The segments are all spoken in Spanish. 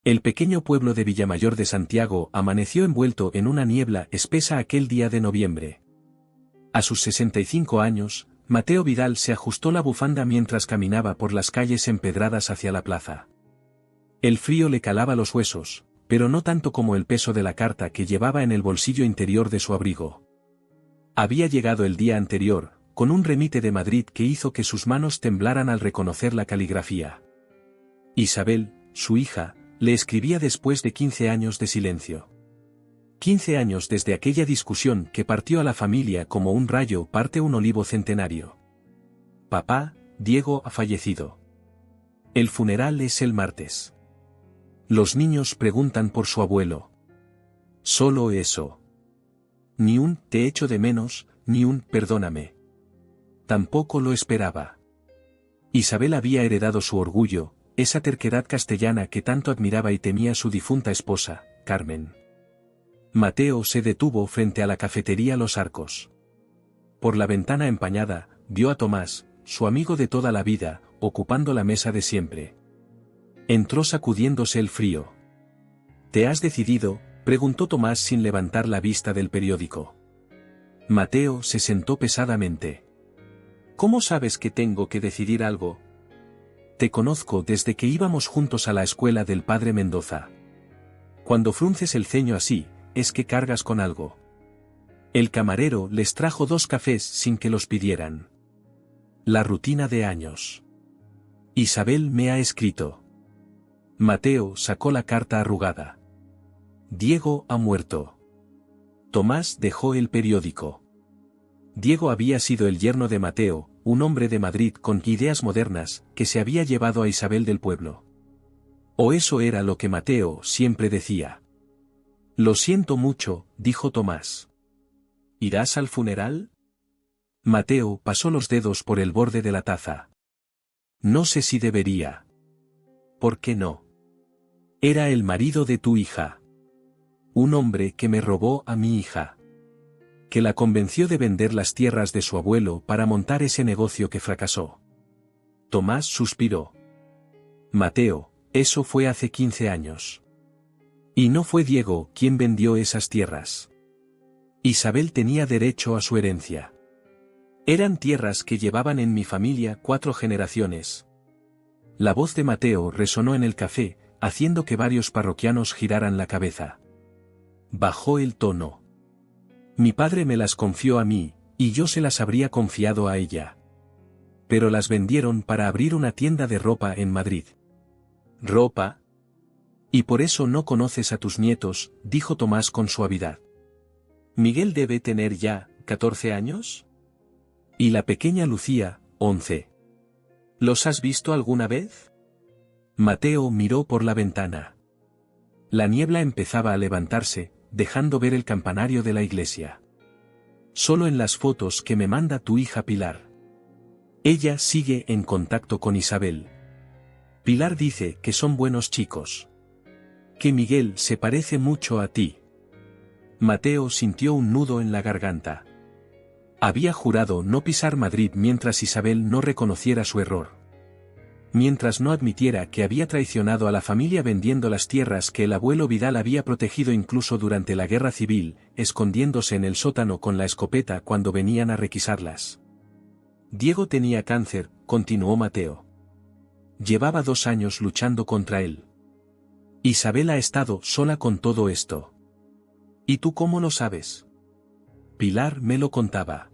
El pequeño pueblo de Villamayor de Santiago amaneció envuelto en una niebla espesa aquel día de noviembre. A sus 65 años, Mateo Vidal se ajustó la bufanda mientras caminaba por las calles empedradas hacia la plaza. El frío le calaba los huesos, pero no tanto como el peso de la carta que llevaba en el bolsillo interior de su abrigo. Había llegado el día anterior, con un remite de Madrid que hizo que sus manos temblaran al reconocer la caligrafía. Isabel, su hija, le escribía después de 15 años de silencio. 15 años desde aquella discusión que partió a la familia como un rayo parte un olivo centenario. Papá, Diego ha fallecido. El funeral es el martes. Los niños preguntan por su abuelo. Solo eso. Ni un te echo de menos, ni un perdóname. Tampoco lo esperaba. Isabel había heredado su orgullo, esa terquedad castellana que tanto admiraba y temía su difunta esposa, Carmen. Mateo se detuvo frente a la cafetería Los Arcos. Por la ventana empañada, vio a Tomás, su amigo de toda la vida, ocupando la mesa de siempre. Entró sacudiéndose el frío. ¿Te has decidido?, preguntó Tomás sin levantar la vista del periódico. Mateo se sentó pesadamente. ¿Cómo sabes que tengo que decidir algo? Te conozco desde que íbamos juntos a la escuela del padre Mendoza. Cuando frunces el ceño así, es que cargas con algo. El camarero les trajo 2 cafés sin que los pidieran. La rutina de años. Isabel me ha escrito. Mateo sacó la carta arrugada. Diego ha muerto. Tomás dejó el periódico. Diego había sido el yerno de Mateo, un hombre de Madrid con ideas modernas, que se había llevado a Isabel del pueblo. O eso era lo que Mateo siempre decía. Lo siento mucho, dijo Tomás. ¿Irás al funeral? Mateo pasó los dedos por el borde de la taza. No sé si debería. ¿Por qué no? Era el marido de tu hija. Un hombre que me robó a mi hija. Que la convenció de vender las tierras de su abuelo para montar ese negocio que fracasó. Tomás suspiró. Mateo, eso fue hace 15 años. Y no fue Diego quien vendió esas tierras. Isabel tenía derecho a su herencia. Eran tierras que llevaban en mi familia 4 generaciones. La voz de Mateo resonó en el café, haciendo que varios parroquianos giraran la cabeza. Bajó el tono. Mi padre me las confió a mí, y yo se las habría confiado a ella. Pero las vendieron para abrir una tienda de ropa en Madrid. ¿Ropa? Y por eso no conoces a tus nietos, dijo Tomás con suavidad. Miguel debe tener ya 14 años. Y la pequeña Lucía, 11. ¿Los has visto alguna vez? Mateo miró por la ventana. La niebla empezaba a levantarse, dejando ver el campanario de la iglesia. Solo en las fotos que me manda tu hija Pilar. Ella sigue en contacto con Isabel. Pilar dice que son buenos chicos. Que Miguel se parece mucho a ti. Mateo sintió un nudo en la garganta. Había jurado no pisar Madrid mientras Isabel no reconociera su error. Mientras no admitiera que había traicionado a la familia vendiendo las tierras que el abuelo Vidal había protegido incluso durante la guerra civil, escondiéndose en el sótano con la escopeta cuando venían a requisarlas. Diego tenía cáncer, continuó Mateo. Llevaba 2 años luchando contra él. Isabel ha estado sola con todo esto. ¿Y tú cómo lo sabes? Pilar me lo contaba.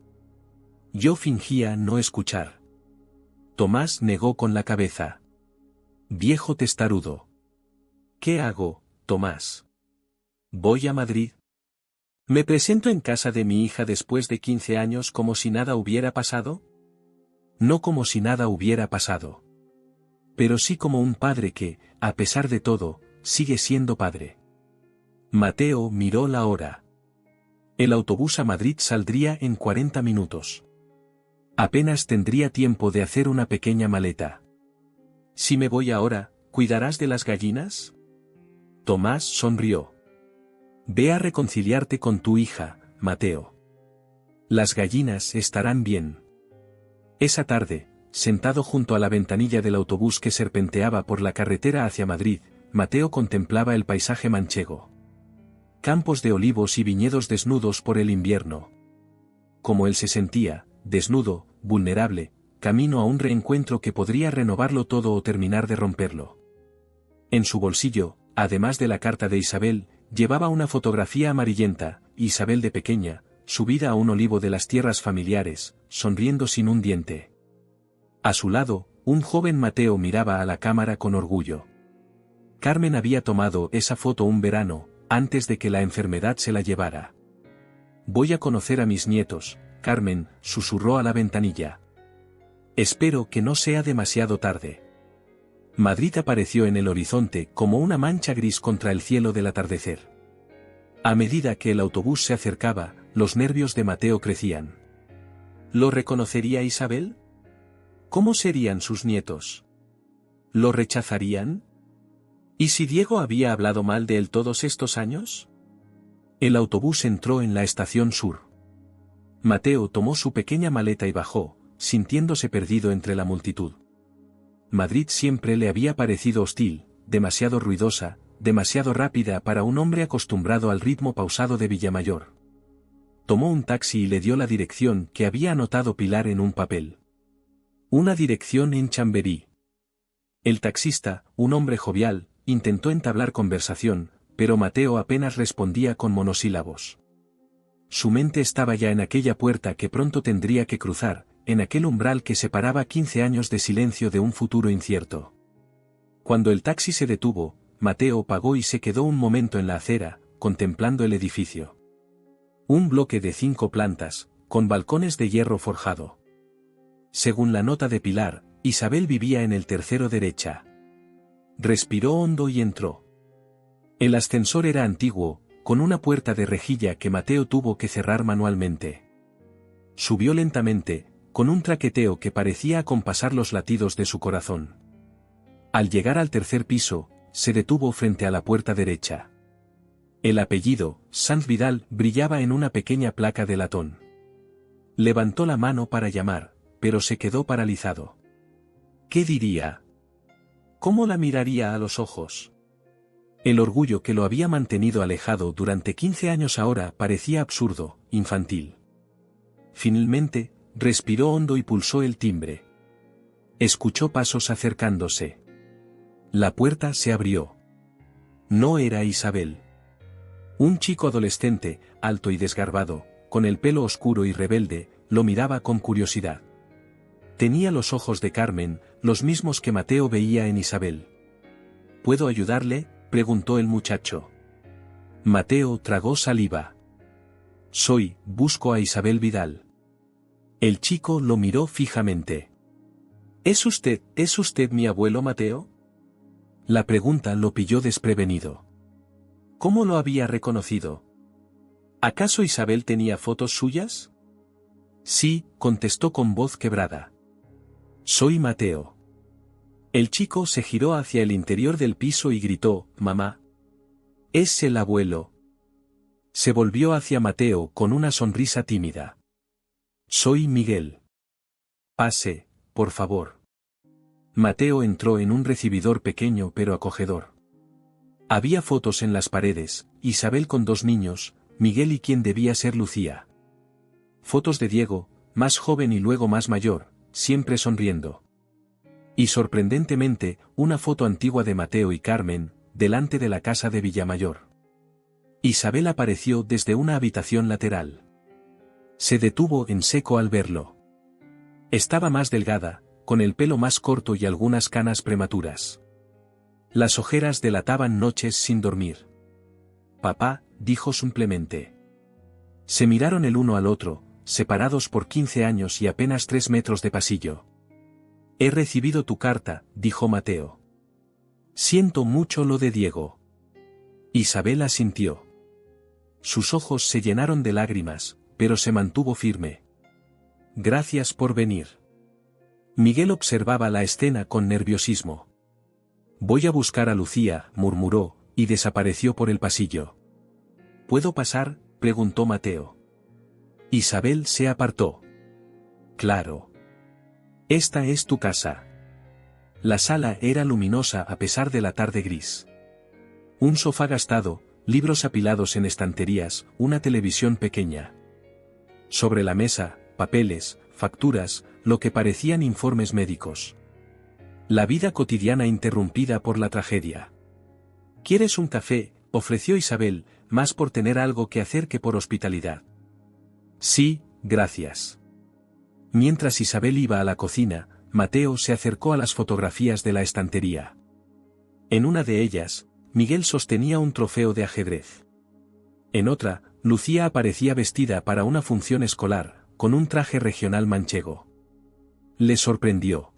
Yo fingía no escuchar. Tomás negó con la cabeza. Viejo testarudo. ¿Qué hago, Tomás? ¿Voy a Madrid? ¿Me presento en casa de mi hija después de 15 años como si nada hubiera pasado? No como si nada hubiera pasado. Pero sí como un padre que, a pesar de todo, sigue siendo padre. Mateo miró la hora. El autobús a Madrid saldría en 40 minutos. Apenas tendría tiempo de hacer una pequeña maleta. Si me voy ahora, ¿cuidarás de las gallinas? Tomás sonrió. Ve a reconciliarte con tu hija, Mateo. Las gallinas estarán bien. Esa tarde, sentado junto a la ventanilla del autobús que serpenteaba por la carretera hacia Madrid, Mateo contemplaba el paisaje manchego. Campos de olivos y viñedos desnudos por el invierno. Como él se sentía, desnudo, vulnerable, camino a un reencuentro que podría renovarlo todo o terminar de romperlo. En su bolsillo, además de la carta de Isabel, llevaba una fotografía amarillenta, Isabel de pequeña, subida a un olivo de las tierras familiares, sonriendo sin un diente. A su lado, un joven Mateo miraba a la cámara con orgullo. Carmen había tomado esa foto un verano, antes de que la enfermedad se la llevara. «Voy a conocer a mis nietos», Carmen susurró a la ventanilla. «Espero que no sea demasiado tarde». Madrid apareció en el horizonte como una mancha gris contra el cielo del atardecer. A medida que el autobús se acercaba, los nervios de Mateo crecían. ¿Lo reconocería Isabel? ¿Cómo serían sus nietos? ¿Lo rechazarían? ¿Y si Diego había hablado mal de él todos estos años? El autobús entró en la estación sur. Mateo tomó su pequeña maleta y bajó, sintiéndose perdido entre la multitud. Madrid siempre le había parecido hostil, demasiado ruidosa, demasiado rápida para un hombre acostumbrado al ritmo pausado de Villamayor. Tomó un taxi y le dio la dirección que había anotado Pilar en un papel. Una dirección en Chamberí. El taxista, un hombre jovial, intentó entablar conversación, pero Mateo apenas respondía con monosílabos. Su mente estaba ya en aquella puerta que pronto tendría que cruzar, en aquel umbral que separaba 15 años de silencio de un futuro incierto. Cuando el taxi se detuvo, Mateo pagó y se quedó un momento en la acera, contemplando el edificio. Un bloque de 5 plantas, con balcones de hierro forjado. Según la nota de Pilar, Isabel vivía en el tercero derecha. Respiró hondo y entró. El ascensor era antiguo, con una puerta de rejilla que Mateo tuvo que cerrar manualmente. Subió lentamente, con un traqueteo que parecía acompasar los latidos de su corazón. Al llegar al tercer piso, se detuvo frente a la puerta derecha. El apellido, Sanz Vidal, brillaba en una pequeña placa de latón. Levantó la mano para llamar, pero se quedó paralizado. ¿Qué diría? ¿Cómo la miraría a los ojos? El orgullo que lo había mantenido alejado durante 15 años ahora parecía absurdo, infantil. Finalmente, respiró hondo y pulsó el timbre. Escuchó pasos acercándose. La puerta se abrió. No era Isabel. Un chico adolescente, alto y desgarbado, con el pelo oscuro y rebelde, lo miraba con curiosidad. Tenía los ojos de Carmen, los mismos que Mateo veía en Isabel. ¿Puedo ayudarle?, preguntó el muchacho. Mateo tragó saliva. Busco a Isabel Vidal. El chico lo miró fijamente. ¿Es usted mi abuelo Mateo? La pregunta lo pilló desprevenido. ¿Cómo lo había reconocido? ¿Acaso Isabel tenía fotos suyas? Sí, contestó con voz quebrada. Soy Mateo. El chico se giró hacia el interior del piso y gritó, «Mamá». «Es el abuelo». Se volvió hacia Mateo con una sonrisa tímida. «Soy Miguel». «Pase, por favor». Mateo entró en un recibidor pequeño pero acogedor. Había fotos en las paredes, Isabel con 2 niños, Miguel y quien debía ser Lucía. Fotos de Diego, más joven y luego más mayor, siempre sonriendo. Y sorprendentemente, una foto antigua de Mateo y Carmen, delante de la casa de Villamayor. Isabel apareció desde una habitación lateral. Se detuvo en seco al verlo. Estaba más delgada, con el pelo más corto y algunas canas prematuras. Las ojeras delataban noches sin dormir. «Papá», dijo simplemente. Se miraron el uno al otro, separados por 15 años y apenas 3 metros de pasillo. «He recibido tu carta», dijo Mateo. «Siento mucho lo de Diego». Isabel asintió. Sus ojos se llenaron de lágrimas, pero se mantuvo firme. «Gracias por venir». Miguel observaba la escena con nerviosismo. «Voy a buscar a Lucía», murmuró, y desapareció por el pasillo. «¿Puedo pasar?», preguntó Mateo. Isabel se apartó. «Claro. Esta es tu casa». La sala era luminosa a pesar de la tarde gris. Un sofá gastado, libros apilados en estanterías, una televisión pequeña. Sobre la mesa, papeles, facturas, lo que parecían informes médicos. La vida cotidiana interrumpida por la tragedia. ¿Quieres un café?, ofreció Isabel, más por tener algo que hacer que por hospitalidad. Sí, gracias. Mientras Isabel iba a la cocina, Mateo se acercó a las fotografías de la estantería. En una de ellas, Miguel sostenía un trofeo de ajedrez. En otra, Lucía aparecía vestida para una función escolar, con un traje regional manchego. Le sorprendió.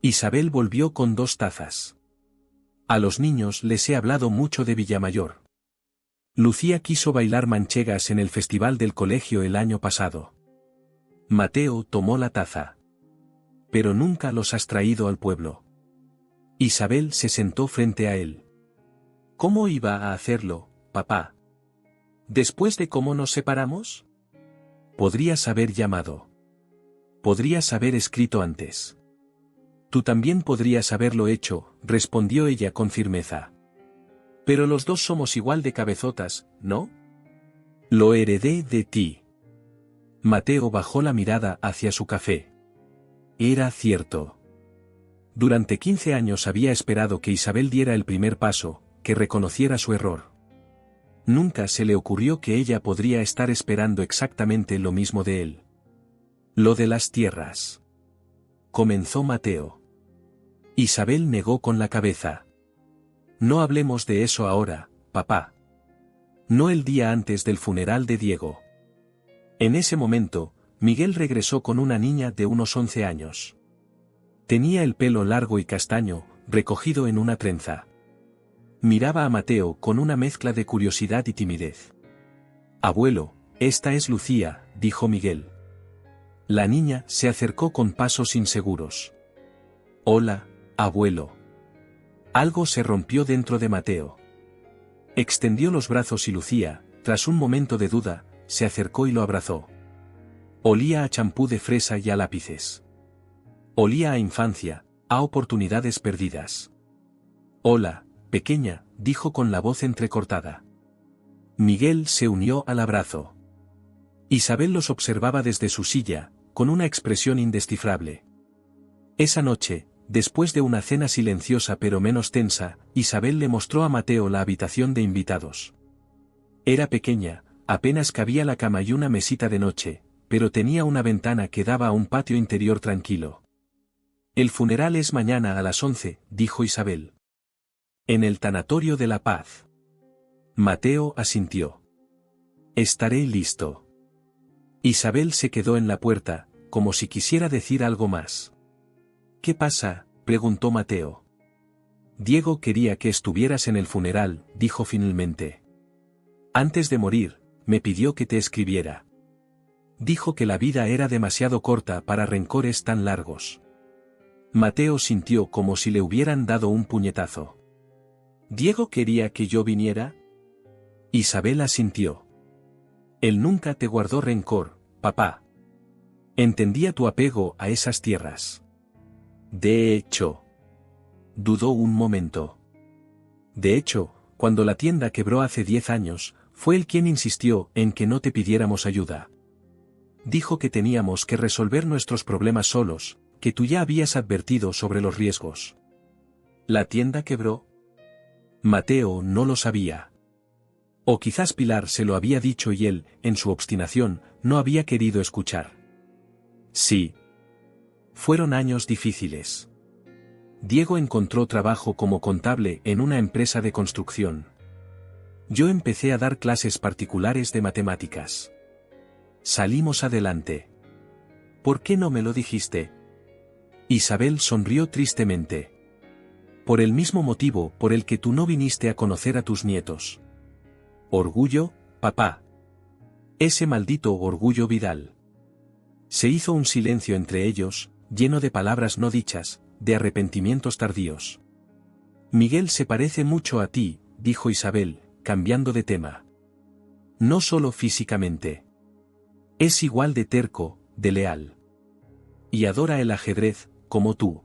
Isabel volvió con 2 tazas. A los niños les he hablado mucho de Villamayor. Lucía quiso bailar manchegas en el festival del colegio el año pasado. Mateo tomó la taza. Pero nunca los has traído al pueblo. Isabel se sentó frente a él. ¿Cómo iba a hacerlo, papá? ¿Después de cómo nos separamos? Podrías haber llamado. Podrías haber escrito antes. Tú también podrías haberlo hecho, respondió ella con firmeza. Pero los dos somos igual de cabezotas, ¿no? Lo heredé de ti. Mateo bajó la mirada hacia su café. Era cierto. Durante 15 años había esperado que Isabel diera el primer paso, que reconociera su error. Nunca se le ocurrió que ella podría estar esperando exactamente lo mismo de él. Lo de las tierras. Comenzó Mateo. Isabel negó con la cabeza. No hablemos de eso ahora, papá. No el día antes del funeral de Diego. En ese momento, Miguel regresó con una niña de unos 11 años. Tenía el pelo largo y castaño, recogido en una trenza. Miraba a Mateo con una mezcla de curiosidad y timidez. Abuelo, esta es Lucía, dijo Miguel. La niña se acercó con pasos inseguros. Hola, abuelo. Algo se rompió dentro de Mateo. Extendió los brazos y Lucía, tras un momento de duda, se acercó y lo abrazó. Olía a champú de fresa y a lápices. Olía a infancia, a oportunidades perdidas. Hola, pequeña, dijo con la voz entrecortada. Miguel se unió al abrazo. Isabel los observaba desde su silla, con una expresión indescifrable. Esa noche, después de una cena silenciosa pero menos tensa, Isabel le mostró a Mateo la habitación de invitados. Era pequeña, apenas cabía la cama y una mesita de noche, pero tenía una ventana que daba a un patio interior tranquilo. El funeral es mañana a las 11, dijo Isabel. En el tanatorio de La Paz. Mateo asintió. Estaré listo. Isabel se quedó en la puerta, como si quisiera decir algo más. ¿Qué pasa?, preguntó Mateo. Diego quería que estuvieras en el funeral, dijo finalmente. Antes de morir, me pidió que te escribiera. Dijo que la vida era demasiado corta para rencores tan largos. Mateo sintió como si le hubieran dado un puñetazo. ¿Diego quería que yo viniera? Isabel asintió. Él nunca te guardó rencor, papá. Entendía tu apego a esas tierras. De hecho. Dudó un momento. De hecho, cuando la tienda quebró hace 10 años, fue él quien insistió en que no te pidiéramos ayuda. Dijo que teníamos que resolver nuestros problemas solos, que tú ya habías advertido sobre los riesgos. ¿La tienda quebró? Mateo no lo sabía. O quizás Pilar se lo había dicho y él, en su obstinación, no había querido escuchar. Sí. Fueron años difíciles. Diego encontró trabajo como contable en una empresa de construcción. Yo empecé a dar clases particulares de matemáticas. Salimos adelante. ¿Por qué no me lo dijiste? Isabel sonrió tristemente. Por el mismo motivo por el que tú no viniste a conocer a tus nietos. Orgullo, papá. Ese maldito orgullo Vidal. Se hizo un silencio entre ellos, lleno de palabras no dichas, de arrepentimientos tardíos. Miguel se parece mucho a ti, dijo Isabel, cambiando de tema. No solo físicamente. Es igual de terco, de leal. Y adora el ajedrez, como tú.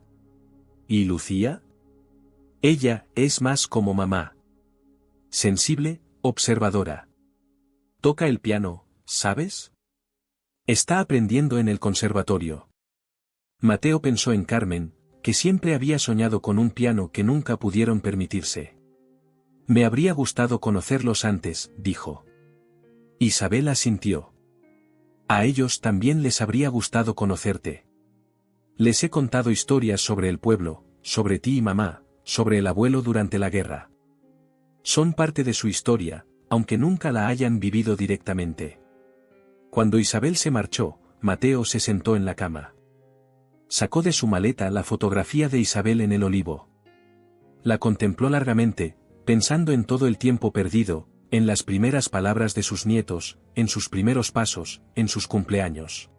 ¿Y Lucía? Ella es más como mamá. Sensible, observadora. Toca el piano, ¿sabes? Está aprendiendo en el conservatorio. Mateo pensó en Carmen, que siempre había soñado con un piano que nunca pudieron permitirse. Me habría gustado conocerlos antes, dijo. Isabel asintió. A ellos también les habría gustado conocerte. Les he contado historias sobre el pueblo, sobre ti y mamá, sobre el abuelo durante la guerra. Son parte de su historia, aunque nunca la hayan vivido directamente. Cuando Isabel se marchó, Mateo se sentó en la cama. Sacó de su maleta la fotografía de Isabel en el olivo. La contempló largamente, pensando en todo el tiempo perdido, en las primeras palabras de sus nietos, en sus primeros pasos, en sus cumpleaños.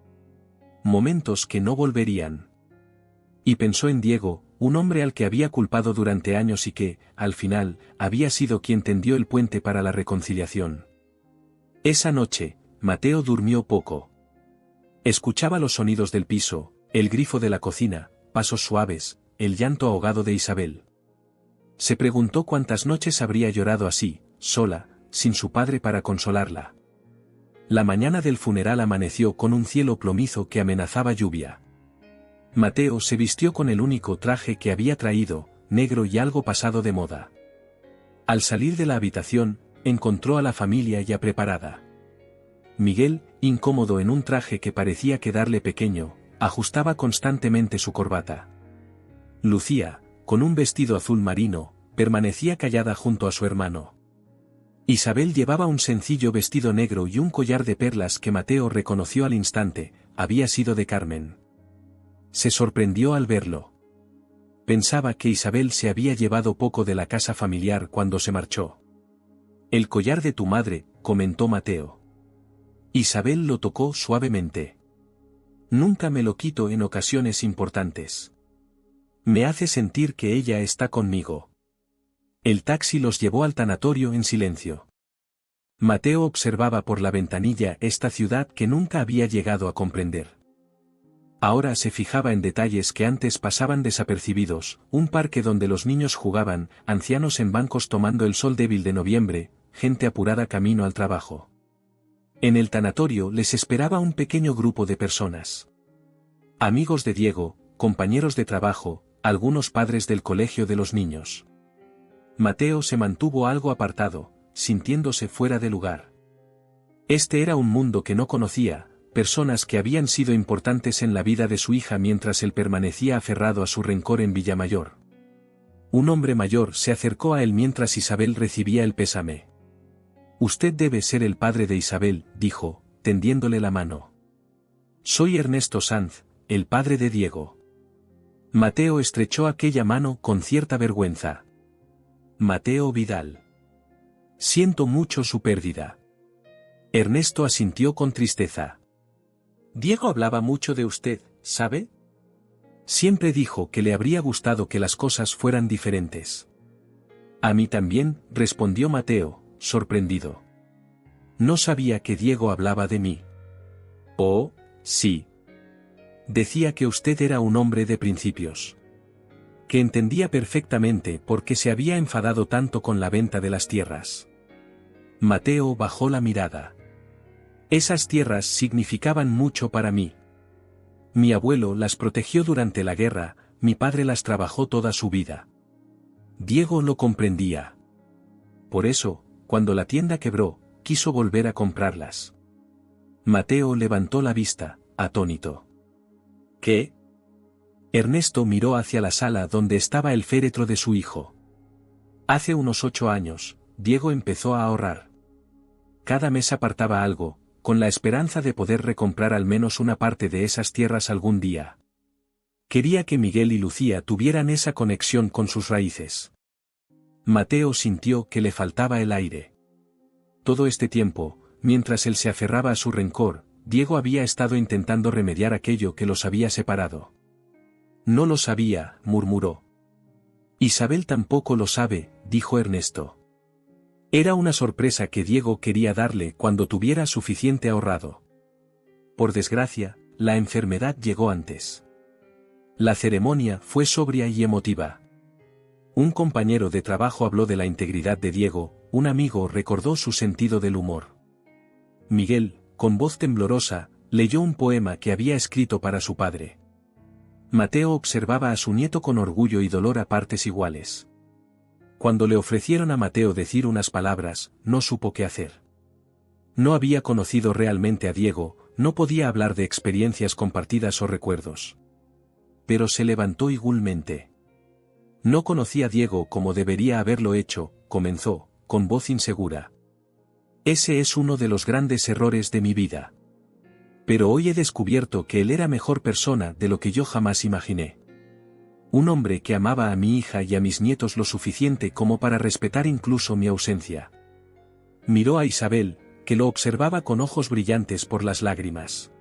Momentos que no volverían. Y pensó en Diego, un hombre al que había culpado durante años y que, al final, había sido quien tendió el puente para la reconciliación. Esa noche, Mateo durmió poco. Escuchaba los sonidos del piso, el grifo de la cocina, pasos suaves, el llanto ahogado de Isabel. Se preguntó cuántas noches habría llorado así, sola, sin su padre para consolarla. La mañana del funeral amaneció con un cielo plomizo que amenazaba lluvia. Mateo se vistió con el único traje que había traído, negro y algo pasado de moda. Al salir de la habitación, encontró a la familia ya preparada. Miguel, incómodo en un traje que parecía quedarle pequeño, ajustaba constantemente su corbata. Lucía, con un vestido azul marino, permanecía callada junto a su hermano. Isabel llevaba un sencillo vestido negro y un collar de perlas que Mateo reconoció al instante, había sido de Carmen. Se sorprendió al verlo. Pensaba que Isabel se había llevado poco de la casa familiar cuando se marchó. El collar de tu madre, comentó Mateo. Isabel lo tocó suavemente. Nunca me lo quito en ocasiones importantes. Me hace sentir que ella está conmigo. El taxi los llevó al tanatorio en silencio. Mateo observaba por la ventanilla esta ciudad que nunca había llegado a comprender. Ahora se fijaba en detalles que antes pasaban desapercibidos, un parque donde los niños jugaban, ancianos en bancos tomando el sol débil de noviembre, gente apurada camino al trabajo. En el tanatorio les esperaba un pequeño grupo de personas. Amigos de Diego, compañeros de trabajo, algunos padres del colegio de los niños. Mateo se mantuvo algo apartado, sintiéndose fuera de lugar. Este era un mundo que no conocía, personas que habían sido importantes en la vida de su hija mientras él permanecía aferrado a su rencor en Villamayor. Un hombre mayor se acercó a él mientras Isabel recibía el pésame. Usted debe ser el padre de Isabel, dijo, tendiéndole la mano. Soy Ernesto Sanz, el padre de Diego. Mateo estrechó aquella mano con cierta vergüenza. Mateo Vidal. Siento mucho su pérdida. Ernesto asintió con tristeza. Diego hablaba mucho de usted, ¿sabe? Siempre dijo que le habría gustado que las cosas fueran diferentes. A mí también, respondió Mateo, sorprendido. No sabía que Diego hablaba de mí. Oh, sí. Decía que usted era un hombre de principios. Que entendía perfectamente por qué se había enfadado tanto con la venta de las tierras. Mateo bajó la mirada. Esas tierras significaban mucho para mí. Mi abuelo las protegió durante la guerra, mi padre las trabajó toda su vida. Diego lo comprendía. Por eso, cuando la tienda quebró, quiso volver a comprarlas. Mateo levantó la vista, atónito. ¿Qué? Ernesto miró hacia la sala donde estaba el féretro de su hijo. Hace unos 8 años, Diego empezó a ahorrar. Cada mes apartaba algo, con la esperanza de poder recomprar al menos una parte de esas tierras algún día. Quería que Miguel y Lucía tuvieran esa conexión con sus raíces. Mateo sintió que le faltaba el aire. Todo este tiempo, mientras él se aferraba a su rencor, Diego había estado intentando remediar aquello que los había separado. No lo sabía, murmuró. Isabel tampoco lo sabe, dijo Ernesto. Era una sorpresa que Diego quería darle cuando tuviera suficiente ahorrado. Por desgracia, la enfermedad llegó antes. La ceremonia fue sobria y emotiva. Un compañero de trabajo habló de la integridad de Diego, un amigo recordó su sentido del humor. Miguel, con voz temblorosa, leyó un poema que había escrito para su padre. Mateo observaba a su nieto con orgullo y dolor a partes iguales. Cuando le ofrecieron a Mateo decir unas palabras, no supo qué hacer. No había conocido realmente a Diego, no podía hablar de experiencias compartidas o recuerdos. Pero se levantó igualmente. No conocí a Diego como debería haberlo hecho, comenzó, con voz insegura. Ese es uno de los grandes errores de mi vida. Pero hoy he descubierto que él era mejor persona de lo que yo jamás imaginé. Un hombre que amaba a mi hija y a mis nietos lo suficiente como para respetar incluso mi ausencia. Miró a Isabel, que lo observaba con ojos brillantes por las lágrimas.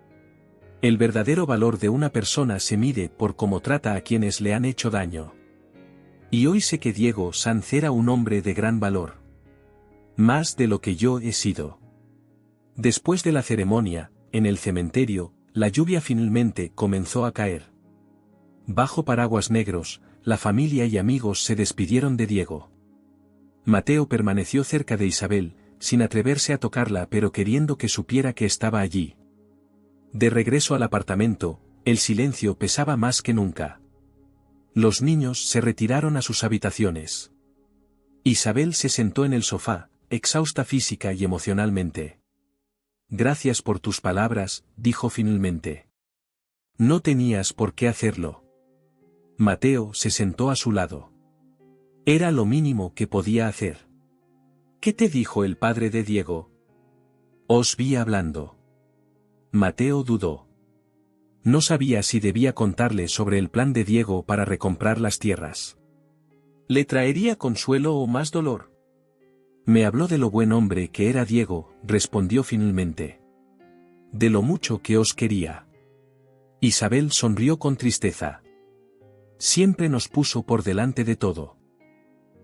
El verdadero valor de una persona se mide por cómo trata a quienes le han hecho daño. Y hoy sé que Diego Sanz era un hombre de gran valor. Más de lo que yo he sido. Después de la ceremonia, en el cementerio, la lluvia finalmente comenzó a caer. Bajo paraguas negros, la familia y amigos se despidieron de Diego. Mateo permaneció cerca de Isabel, sin atreverse a tocarla pero queriendo que supiera que estaba allí. De regreso al apartamento, el silencio pesaba más que nunca. Los niños se retiraron a sus habitaciones. Isabel se sentó en el sofá, exhausta física y emocionalmente. Gracias por tus palabras, dijo finalmente. No tenías por qué hacerlo. Mateo se sentó a su lado. Era lo mínimo que podía hacer. ¿Qué te dijo el padre de Diego? Os vi hablando. Mateo dudó. No sabía si debía contarle sobre el plan de Diego para recomprar las tierras. ¿Le traería consuelo o más dolor? Me habló de lo buen hombre que era Diego, respondió finalmente. De lo mucho que os quería. Isabel sonrió con tristeza. Siempre nos puso por delante de todo.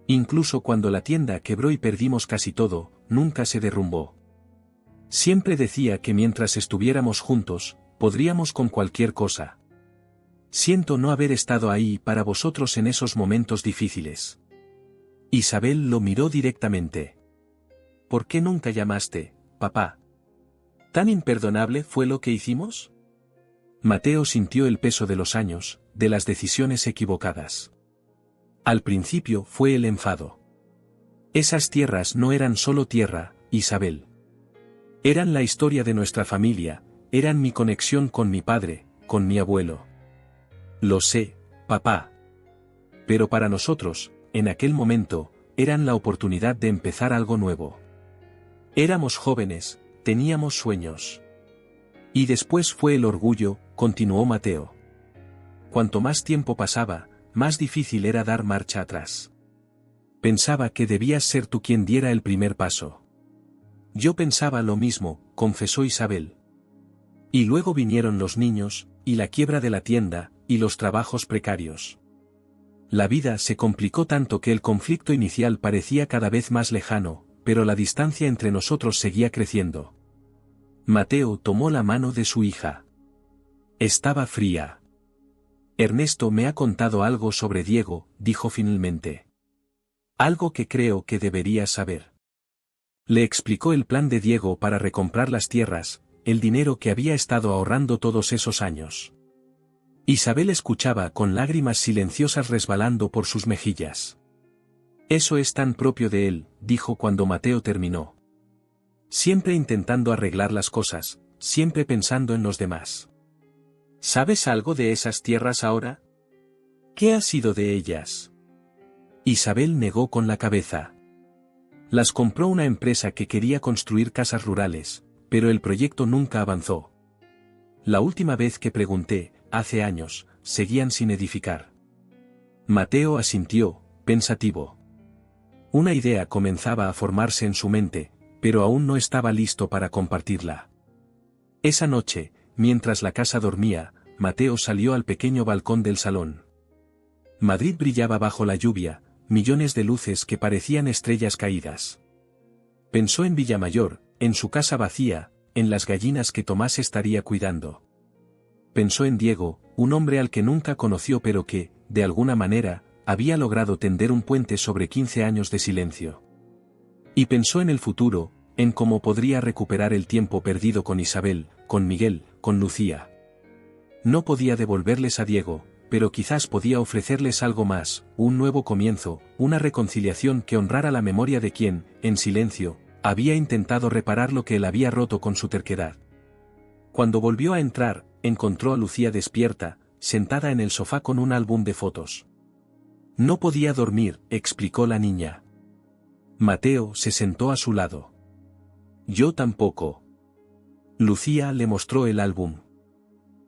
Incluso cuando la tienda quebró y perdimos casi todo, nunca se derrumbó. Siempre decía que mientras estuviéramos juntos, podríamos con cualquier cosa. Siento no haber estado ahí para vosotros en esos momentos difíciles. Isabel lo miró directamente. ¿Por qué nunca llamaste, papá? ¿Tan imperdonable fue lo que hicimos? Mateo sintió el peso de los años, de las decisiones equivocadas. Al principio fue el enfado. Esas tierras no eran solo tierra, Isabel. Eran la historia de nuestra familia, eran mi conexión con mi padre, con mi abuelo. Lo sé, papá. Pero para nosotros, en aquel momento, eran la oportunidad de empezar algo nuevo. Éramos jóvenes, teníamos sueños. Y después fue el orgullo, continuó Mateo. Cuanto más tiempo pasaba, más difícil era dar marcha atrás. Pensaba que debías ser tú quien diera el primer paso. Yo pensaba lo mismo, confesó Isabel. Y luego vinieron los niños, y la quiebra de la tienda, y los trabajos precarios. La vida se complicó tanto que el conflicto inicial parecía cada vez más lejano, pero la distancia entre nosotros seguía creciendo. Mateo tomó la mano de su hija. Estaba fría. Ernesto me ha contado algo sobre Diego, dijo finalmente. Algo que creo que deberías saber. Le explicó el plan de Diego para recomprar las tierras, el dinero que había estado ahorrando todos esos años. Isabel escuchaba con lágrimas silenciosas resbalando por sus mejillas. Eso es tan propio de él, dijo cuando Mateo terminó. Siempre intentando arreglar las cosas, siempre pensando en los demás. ¿Sabes algo de esas tierras ahora? ¿Qué ha sido de ellas? Isabel negó con la cabeza. Las compró una empresa que quería construir casas rurales, pero el proyecto nunca avanzó. La última vez que pregunté, hace años, seguían sin edificar. Mateo asintió, pensativo. Una idea comenzaba a formarse en su mente, pero aún no estaba listo para compartirla. Esa noche, mientras la casa dormía, Mateo salió al pequeño balcón del salón. Madrid brillaba bajo la lluvia, millones de luces que parecían estrellas caídas. Pensó en Villamayor, en su casa vacía, en las gallinas que Tomás estaría cuidando. Pensó en Diego, un hombre al que nunca conoció pero que, de alguna manera, había logrado tender un puente sobre 15 años de silencio. Y pensó en el futuro, en cómo podría recuperar el tiempo perdido con Isabel, con Miguel, con Lucía. No podía devolverles a Diego, pero quizás podía ofrecerles algo más, un nuevo comienzo, una reconciliación que honrara la memoria de quien, en silencio, había intentado reparar lo que él había roto con su terquedad. Cuando volvió a entrar, encontró a Lucía despierta, sentada en el sofá con un álbum de fotos. No podía dormir, explicó la niña. Mateo se sentó a su lado. Yo tampoco. Lucía le mostró el álbum.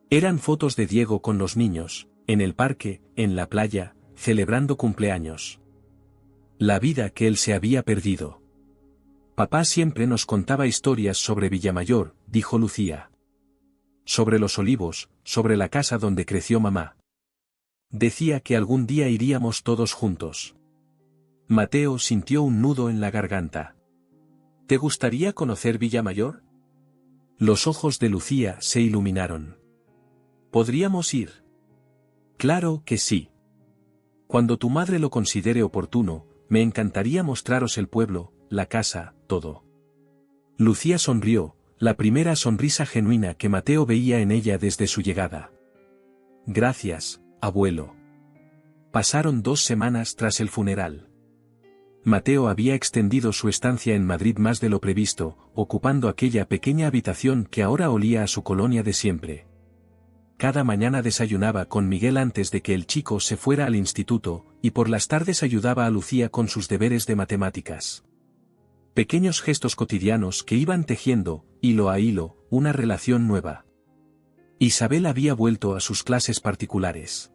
Eran fotos de Diego con los niños, en el parque, en la playa, celebrando cumpleaños. La vida que él se había perdido. Papá siempre nos contaba historias sobre Villamayor, dijo Lucía. Sobre los olivos, sobre la casa donde creció mamá. Decía que algún día iríamos todos juntos. Mateo sintió un nudo en la garganta. ¿Te gustaría conocer Villamayor? Los ojos de Lucía se iluminaron. ¿Podríamos ir? Claro que sí. Cuando tu madre lo considere oportuno, me encantaría mostraros el pueblo, la casa, todo. Lucía sonrió, la primera sonrisa genuina que Mateo veía en ella desde su llegada. Gracias, abuelo. Pasaron 2 semanas tras el funeral. Mateo había extendido su estancia en Madrid más de lo previsto, ocupando aquella pequeña habitación que ahora olía a su colonia de siempre. Cada mañana desayunaba con Miguel antes de que el chico se fuera al instituto, y por las tardes ayudaba a Lucía con sus deberes de matemáticas. Pequeños gestos cotidianos que iban tejiendo, hilo a hilo, una relación nueva. Isabel había vuelto a sus clases particulares.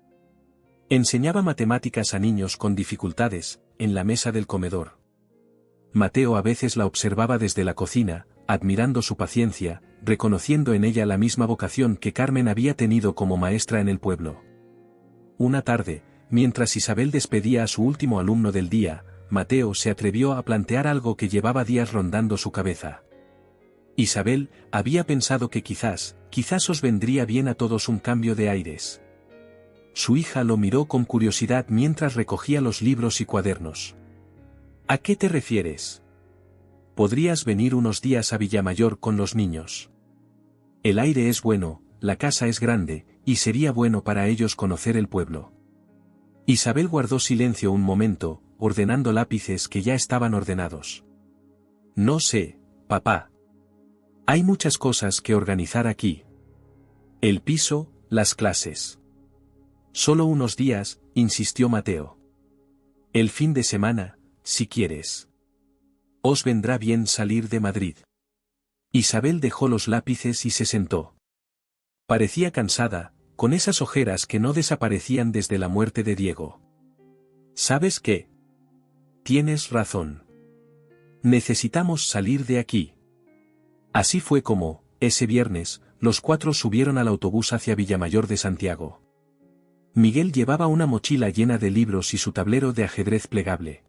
Enseñaba matemáticas a niños con dificultades, en la mesa del comedor. Mateo a veces la observaba desde la cocina, admirando su paciencia, reconociendo en ella la misma vocación que Carmen había tenido como maestra en el pueblo. Una tarde, mientras Isabel despedía a su último alumno del día, Mateo se atrevió a plantear algo que llevaba días rondando su cabeza. Isabel había pensado que quizás os vendría bien a todos un cambio de aires. Su hija lo miró con curiosidad mientras recogía los libros y cuadernos. ¿A qué te refieres? Podrías venir unos días a Villamayor con los niños. El aire es bueno, la casa es grande, y sería bueno para ellos conocer el pueblo. Isabel guardó silencio un momento, ordenando lápices que ya estaban ordenados. No sé, papá. Hay muchas cosas que organizar aquí. El piso, las clases. Solo unos días, insistió Mateo. El fin de semana, si quieres. Os vendrá bien salir de Madrid. Isabel dejó los lápices y se sentó. Parecía cansada, con esas ojeras que no desaparecían desde la muerte de Diego. ¿Sabes qué? Tienes razón. Necesitamos salir de aquí. Así fue como, ese viernes, los 4 subieron al autobús hacia Villamayor de Santiago. Miguel llevaba una mochila llena de libros y su tablero de ajedrez plegable.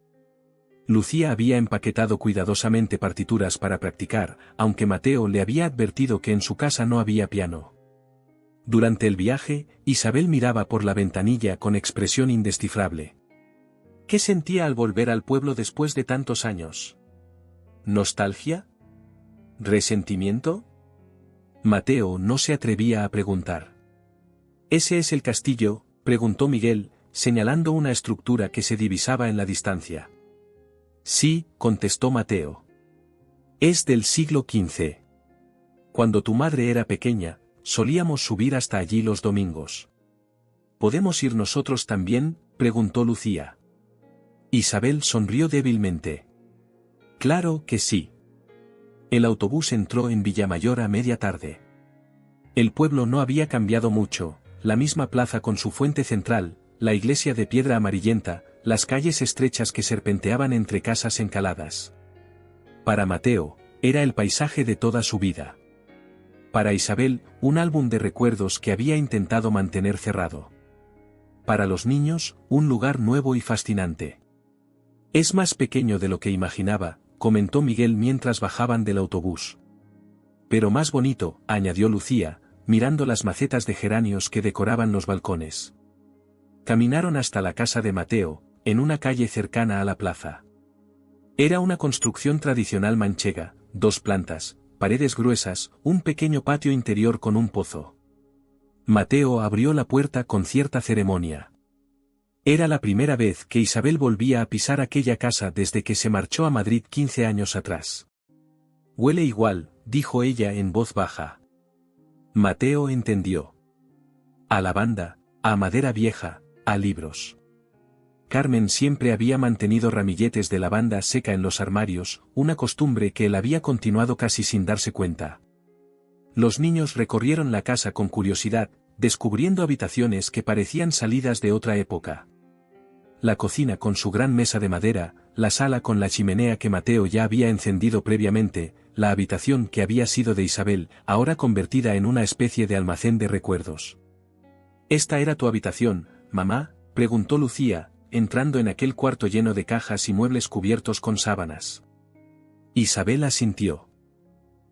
Lucía había empaquetado cuidadosamente partituras para practicar, aunque Mateo le había advertido que en su casa no había piano. Durante el viaje, Isabel miraba por la ventanilla con expresión indescifrable. ¿Qué sentía al volver al pueblo después de tantos años? ¿Nostalgia? ¿Resentimiento? Mateo no se atrevía a preguntar. ¿Ese es el castillo?, preguntó Miguel, señalando una estructura que se divisaba en la distancia. Sí, contestó Mateo. Es del siglo XV. Cuando tu madre era pequeña, solíamos subir hasta allí los domingos. ¿Podemos ir nosotros también?, preguntó Lucía. Isabel sonrió débilmente. Claro que sí. El autobús entró en Villamayor a media tarde. El pueblo no había cambiado mucho, la misma plaza con su fuente central, la iglesia de piedra amarillenta, las calles estrechas que serpenteaban entre casas encaladas. Para Mateo, era el paisaje de toda su vida. Para Isabel, un álbum de recuerdos que había intentado mantener cerrado. Para los niños, un lugar nuevo y fascinante. Es más pequeño de lo que imaginaba, comentó Miguel mientras bajaban del autobús. Pero más bonito, añadió Lucía, mirando las macetas de geranios que decoraban los balcones. Caminaron hasta la casa de Mateo, en una calle cercana a la plaza. Era una construcción tradicional manchega, 2 plantas, paredes gruesas, un pequeño patio interior con un pozo. Mateo abrió la puerta con cierta ceremonia. Era la primera vez que Isabel volvía a pisar aquella casa desde que se marchó a Madrid 15 años atrás. Huele igual, dijo ella en voz baja. Mateo entendió. A lavanda, a madera vieja, a libros. Carmen siempre había mantenido ramilletes de lavanda seca en los armarios, una costumbre que él había continuado casi sin darse cuenta. Los niños recorrieron la casa con curiosidad, descubriendo habitaciones que parecían salidas de otra época. La cocina con su gran mesa de madera, la sala con la chimenea que Mateo ya había encendido previamente, la habitación que había sido de Isabel, ahora convertida en una especie de almacén de recuerdos. ¿Esta era tu habitación, mamá?, preguntó Lucía, entrando en aquel cuarto lleno de cajas y muebles cubiertos con sábanas. Isabel asintió.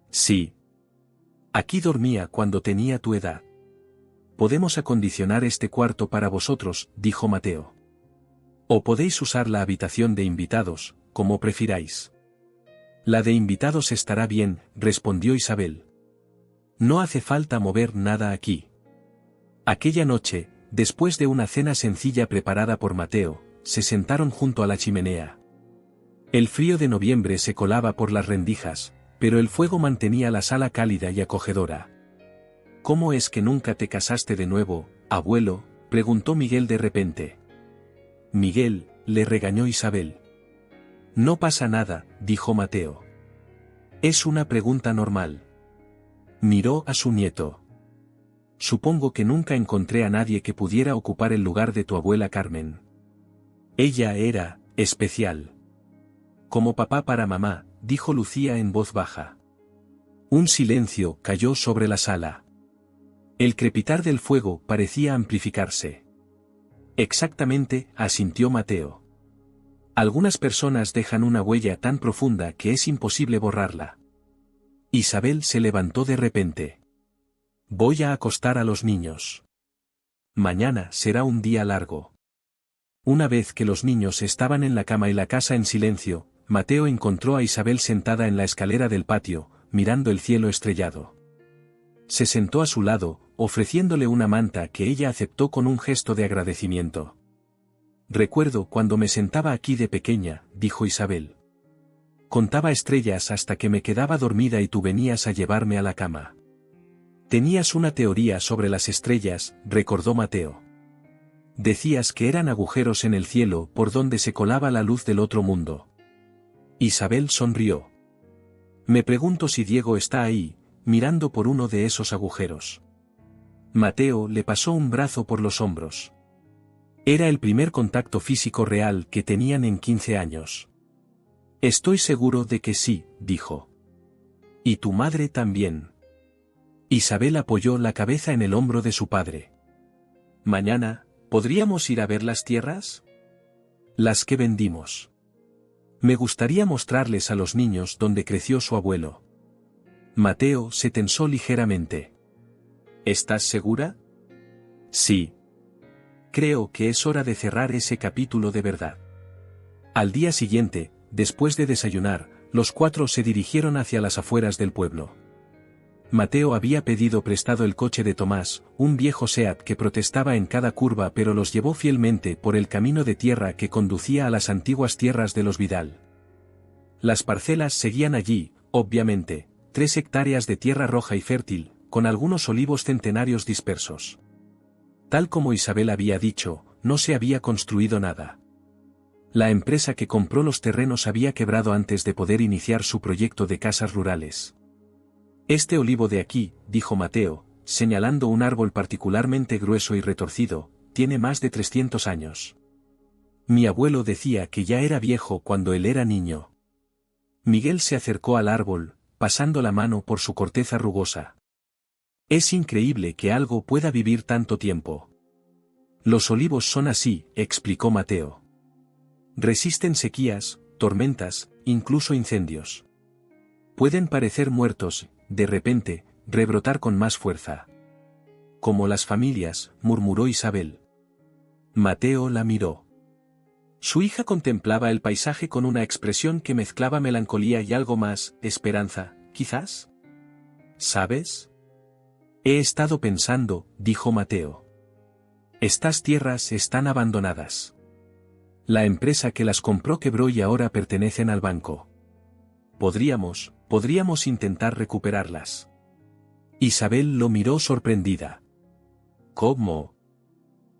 Sí. Aquí dormía cuando tenía tu edad. Podemos acondicionar este cuarto para vosotros, dijo Mateo. O podéis usar la habitación de invitados, como prefiráis. La de invitados estará bien, respondió Isabel. No hace falta mover nada aquí. Aquella noche, después de una cena sencilla preparada por Mateo, se sentaron junto a la chimenea. El frío de noviembre se colaba por las rendijas, pero el fuego mantenía la sala cálida y acogedora. ¿Cómo es que nunca te casaste de nuevo, abuelo?, preguntó Miguel de repente. Miguel, le regañó Isabel. No pasa nada, dijo Mateo. Es una pregunta normal. Miró a su nieto. Supongo que nunca encontré a nadie que pudiera ocupar el lugar de tu abuela Carmen. Ella era especial. Como papá para mamá, dijo Lucía en voz baja. Un silencio cayó sobre la sala. El crepitar del fuego parecía amplificarse. Exactamente, asintió Mateo. Algunas personas dejan una huella tan profunda que es imposible borrarla. Isabel se levantó de repente. Voy a acostar a los niños. Mañana será un día largo. Una vez que los niños estaban en la cama y la casa en silencio, Mateo encontró a Isabel sentada en la escalera del patio, mirando el cielo estrellado. Se sentó a su lado, ofreciéndole una manta que ella aceptó con un gesto de agradecimiento. Recuerdo cuando me sentaba aquí de pequeña, dijo Isabel. Contaba estrellas hasta que me quedaba dormida y tú venías a llevarme a la cama. Tenías una teoría sobre las estrellas, recordó Mateo. Decías que eran agujeros en el cielo por donde se colaba la luz del otro mundo. Isabel sonrió. Me pregunto si Diego está ahí, mirando por uno de esos agujeros. Mateo le pasó un brazo por los hombros. Era el primer contacto físico real que tenían en 15 años. Estoy seguro de que sí, dijo. Y tu madre también. Isabel apoyó la cabeza en el hombro de su padre. Mañana, ¿podríamos ir a ver las tierras? Las que vendimos. Me gustaría mostrarles a los niños dónde creció su abuelo. Mateo se tensó ligeramente. ¿Estás segura? Sí. Creo que es hora de cerrar ese capítulo de verdad. Al día siguiente, después de desayunar, los 4 se dirigieron hacia las afueras del pueblo. Mateo había pedido prestado el coche de Tomás, un viejo Seat que protestaba en cada curva pero los llevó fielmente por el camino de tierra que conducía a las antiguas tierras de los Vidal. Las parcelas seguían allí, obviamente, 3 hectáreas de tierra roja y fértil, con algunos olivos centenarios dispersos. Tal como Isabel había dicho, no se había construido nada. La empresa que compró los terrenos había quebrado antes de poder iniciar su proyecto de casas rurales. Este olivo de aquí, dijo Mateo, señalando un árbol particularmente grueso y retorcido, tiene más de 300 años. Mi abuelo decía que ya era viejo cuando él era niño. Miguel se acercó al árbol, pasando la mano por su corteza rugosa. Es increíble que algo pueda vivir tanto tiempo. Los olivos son así, explicó Mateo. Resisten sequías, tormentas, incluso incendios. Pueden parecer muertos, de repente, rebrotar con más fuerza. Como las familias, murmuró Isabel. Mateo la miró. Su hija contemplaba el paisaje con una expresión que mezclaba melancolía y algo más, esperanza, quizás. ¿Sabes? He estado pensando, dijo Mateo. Estas tierras están abandonadas. La empresa que las compró quebró y ahora pertenecen al banco. Podríamos intentar recuperarlas. Isabel lo miró sorprendida. ¿Cómo?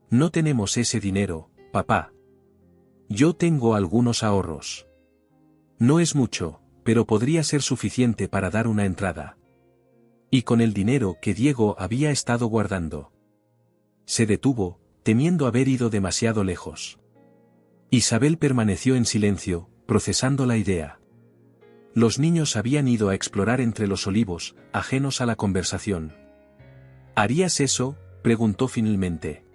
No tenemos ese dinero, papá. Yo tengo algunos ahorros. No es mucho, pero podría ser suficiente para dar una entrada. Y con el dinero que Diego había estado guardando. Se detuvo, temiendo haber ido demasiado lejos. Isabel permaneció en silencio, procesando la idea. Los niños habían ido a explorar entre los olivos, ajenos a la conversación. ¿Harías eso?, preguntó finalmente.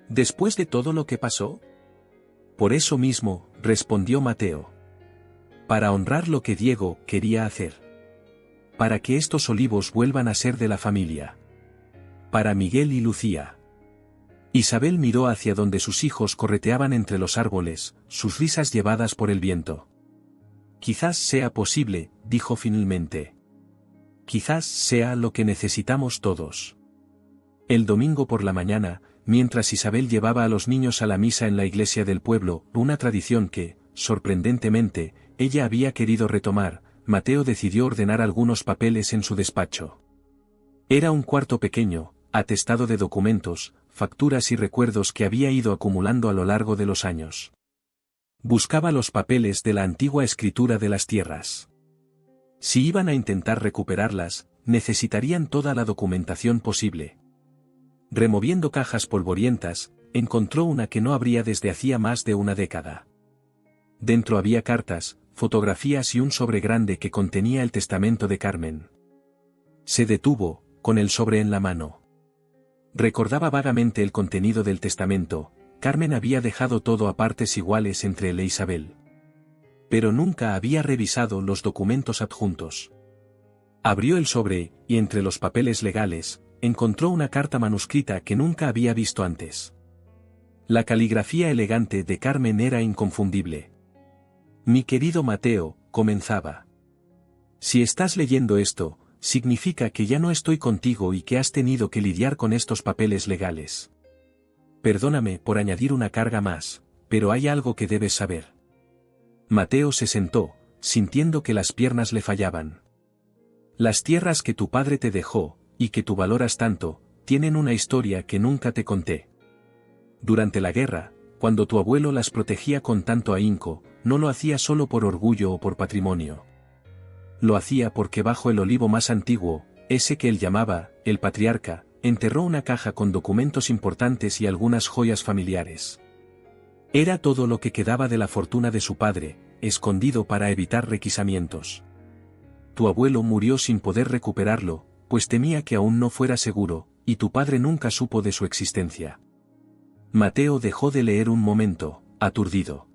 ¿Después de todo lo que pasó? Por eso mismo, respondió Mateo. Para honrar lo que Diego quería hacer. Para que estos olivos vuelvan a ser de la familia. Para Miguel y Lucía. Isabel miró hacia donde sus hijos correteaban entre los árboles, sus risas llevadas por el viento. Quizás sea posible, dijo finalmente. Quizás sea lo que necesitamos todos. El domingo por la mañana, mientras Isabel llevaba a los niños a la misa en la iglesia del pueblo, una tradición que, sorprendentemente, ella había querido retomar, Mateo decidió ordenar algunos papeles en su despacho. Era un cuarto pequeño, atestado de documentos, facturas y recuerdos que había ido acumulando a lo largo de los años. Buscaba los papeles de la antigua escritura de las tierras. Si iban a intentar recuperarlas, necesitarían toda la documentación posible. Removiendo cajas polvorientas, encontró una que no abría desde hacía más de una década. Dentro había cartas, fotografías y un sobre grande que contenía el testamento de Carmen. Se detuvo, con el sobre en la mano. Recordaba vagamente el contenido del testamento. Carmen había dejado todo a partes iguales entre él e Isabel. Pero nunca había revisado los documentos adjuntos. Abrió el sobre, y entre los papeles legales, encontró una carta manuscrita que nunca había visto antes. La caligrafía elegante de Carmen era inconfundible. Mi querido Mateo, comenzaba. Si estás leyendo esto, significa que ya no estoy contigo y que has tenido que lidiar con estos papeles legales. Perdóname por añadir una carga más, pero hay algo que debes saber. Mateo se sentó, sintiendo que las piernas le fallaban. Las tierras que tu padre te dejó, y que tú valoras tanto, tienen una historia que nunca te conté. Durante la guerra, cuando tu abuelo las protegía con tanto ahínco, no lo hacía solo por orgullo o por patrimonio. Lo hacía porque bajo el olivo más antiguo, ese que él llamaba, el patriarca, enterró una caja con documentos importantes y algunas joyas familiares. Era todo lo que quedaba de la fortuna de su padre, escondido para evitar requisamientos. Tu abuelo murió sin poder recuperarlo, pues temía que aún no fuera seguro, y tu padre nunca supo de su existencia. Mateo dejó de leer un momento, aturdido.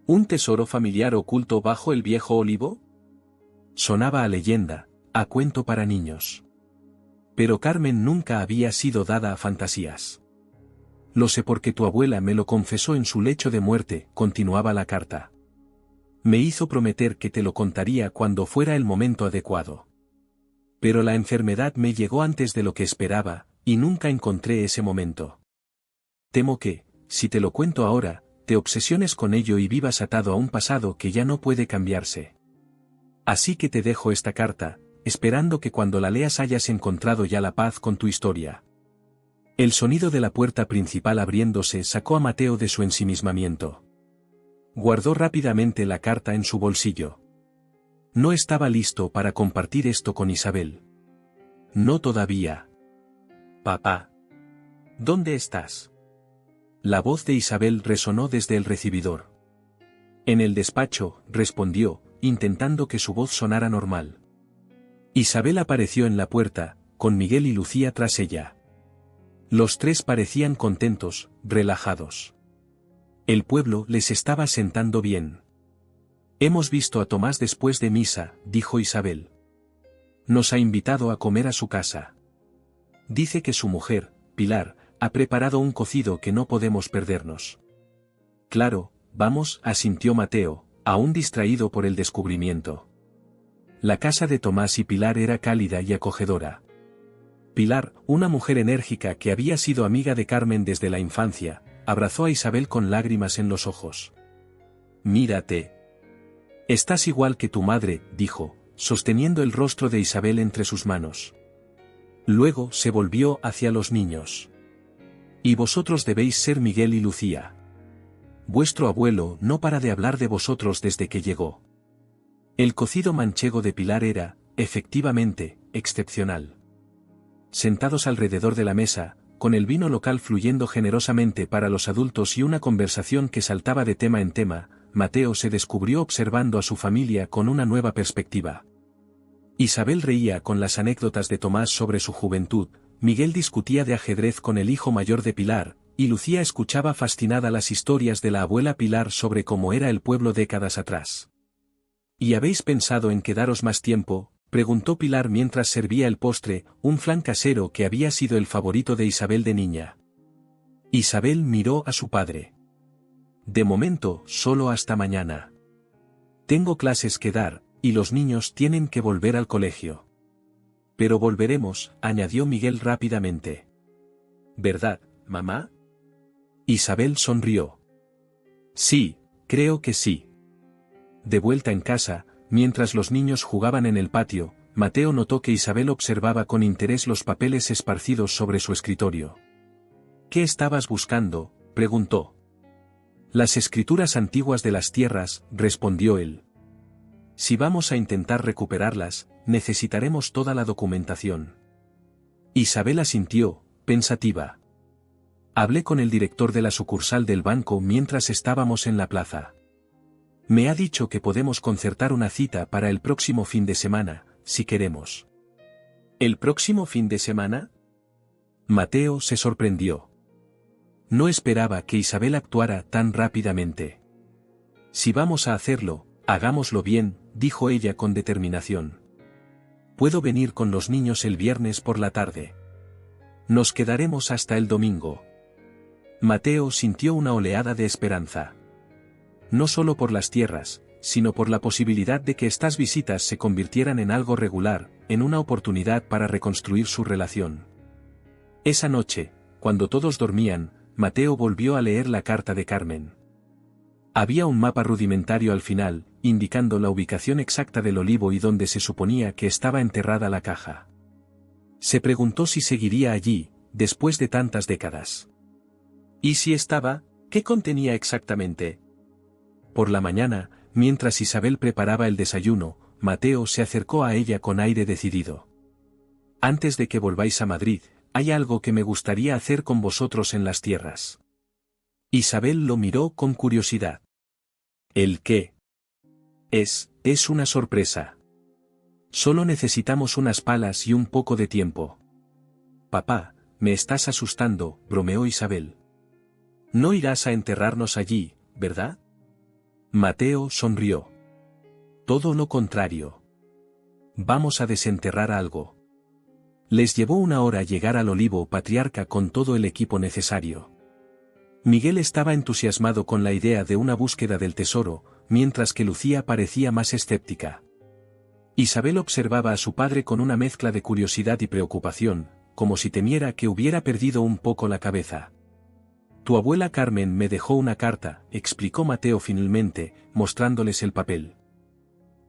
¿Un tesoro familiar oculto bajo el viejo olivo? Sonaba a leyenda, a cuento para niños. Pero Carmen nunca había sido dada a fantasías. Lo sé porque tu abuela me lo confesó en su lecho de muerte, continuaba la carta. Me hizo prometer que te lo contaría cuando fuera el momento adecuado. Pero la enfermedad me llegó antes de lo que esperaba, y nunca encontré ese momento. Temo que, si te lo cuento ahora, te obsesiones con ello y vivas atado a un pasado que ya no puede cambiarse. Así que te dejo esta carta, esperando que cuando la leas hayas encontrado ya la paz con tu historia. El sonido de la puerta principal abriéndose sacó a Mateo de su ensimismamiento. Guardó rápidamente la carta en su bolsillo. No estaba listo para compartir esto con Isabel. No todavía. Papá. ¿Dónde estás? La voz de Isabel resonó desde el recibidor. En el despacho, respondió, intentando que su voz sonara normal. Isabel apareció en la puerta, con Miguel y Lucía tras ella. Los tres parecían contentos, relajados. El pueblo les estaba sentando bien. Hemos visto a Tomás después de misa, dijo Isabel. Nos ha invitado a comer a su casa. Dice que su mujer, Pilar, ha preparado un cocido que no podemos perdernos. Claro, vamos, asintió Mateo, aún distraído por el descubrimiento. La casa de Tomás y Pilar era cálida y acogedora. Pilar, una mujer enérgica que había sido amiga de Carmen desde la infancia, abrazó a Isabel con lágrimas en los ojos. «Mírate. Estás igual que tu madre», dijo, sosteniendo el rostro de Isabel entre sus manos. Luego se volvió hacia los niños. «Y vosotros debéis ser Miguel y Lucía. Vuestro abuelo no para de hablar de vosotros desde que llegó». El cocido manchego de Pilar era, efectivamente, excepcional. Sentados alrededor de la mesa, con el vino local fluyendo generosamente para los adultos y una conversación que saltaba de tema en tema, Mateo se descubrió observando a su familia con una nueva perspectiva. Isabel reía con las anécdotas de Tomás sobre su juventud, Miguel discutía de ajedrez con el hijo mayor de Pilar, y Lucía escuchaba fascinada las historias de la abuela Pilar sobre cómo era el pueblo décadas atrás. ¿Y habéis pensado en quedaros más tiempo?, preguntó Pilar mientras servía el postre, un flan casero que había sido el favorito de Isabel de niña. Isabel miró a su padre. «De momento, solo hasta mañana. Tengo clases que dar, y los niños tienen que volver al colegio». «Pero volveremos», añadió Miguel rápidamente. «¿Verdad, mamá?» Isabel sonrió. «Sí, creo que sí». De vuelta en casa, mientras los niños jugaban en el patio, Mateo notó que Isabel observaba con interés los papeles esparcidos sobre su escritorio. «¿Qué estabas buscando?», preguntó. «Las escrituras antiguas de las tierras», respondió él. «Si vamos a intentar recuperarlas, necesitaremos toda la documentación». Isabel asintió, pensativa. «Hablé con el director de la sucursal del banco mientras estábamos en la plaza. Me ha dicho que podemos concertar una cita para el próximo fin de semana, si queremos». «¿El próximo fin de semana?». Mateo se sorprendió. No esperaba que Isabel actuara tan rápidamente. «Si vamos a hacerlo, hagámoslo bien», dijo ella con determinación. «Puedo venir con los niños el viernes por la tarde. Nos quedaremos hasta el domingo». Mateo sintió una oleada de esperanza. No solo por las tierras, sino por la posibilidad de que estas visitas se convirtieran en algo regular, en una oportunidad para reconstruir su relación. Esa noche, cuando todos dormían, Mateo volvió a leer la carta de Carmen. Había un mapa rudimentario al final, indicando la ubicación exacta del olivo y donde se suponía que estaba enterrada la caja. Se preguntó si seguiría allí, después de tantas décadas. ¿Y si estaba? ¿Qué contenía exactamente? Por la mañana, mientras Isabel preparaba el desayuno, Mateo se acercó a ella con aire decidido. «Antes de que volváis a Madrid, hay algo que me gustaría hacer con vosotros en las tierras». Isabel lo miró con curiosidad. «¿El qué?». Es una sorpresa. Solo necesitamos unas palas y un poco de tiempo». «Papá, me estás asustando», bromeó Isabel. «No irás a enterrarnos allí, ¿verdad?». Mateo sonrió. «Todo lo contrario. Vamos a desenterrar algo». Les llevó una hora llegar al Olivo Patriarca con todo el equipo necesario. Miguel estaba entusiasmado con la idea de una búsqueda del tesoro, mientras que Lucía parecía más escéptica. Isabel observaba a su padre con una mezcla de curiosidad y preocupación, como si temiera que hubiera perdido un poco la cabeza. «Tu abuela Carmen me dejó una carta», explicó Mateo finalmente, mostrándoles el papel.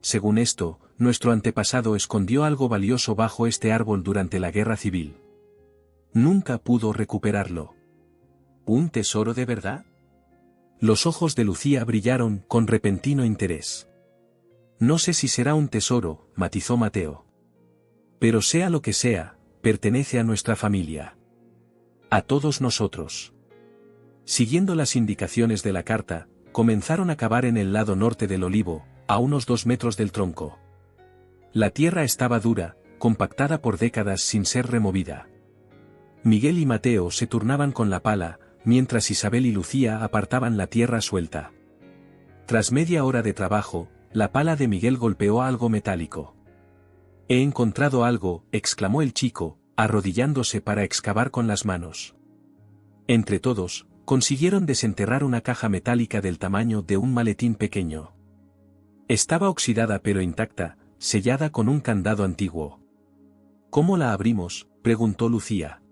«Según esto, nuestro antepasado escondió algo valioso bajo este árbol durante la guerra civil. Nunca pudo recuperarlo». «¿Un tesoro de verdad?». Los ojos de Lucía brillaron con repentino interés. «No sé si será un tesoro», matizó Mateo. «Pero sea lo que sea, pertenece a nuestra familia. A todos nosotros». Siguiendo las indicaciones de la carta, comenzaron a cavar en el lado norte del olivo, a unos 2 metros del tronco. La tierra estaba dura, compactada por décadas sin ser removida. Miguel y Mateo se turnaban con la pala, mientras Isabel y Lucía apartaban la tierra suelta. Tras media hora de trabajo, la pala de Miguel golpeó algo metálico. «He encontrado algo», exclamó el chico, arrodillándose para excavar con las manos. Entre todos, consiguieron desenterrar una caja metálica del tamaño de un maletín pequeño. Estaba oxidada pero intacta, sellada con un candado antiguo. ¿Cómo la abrimos?, preguntó Lucía.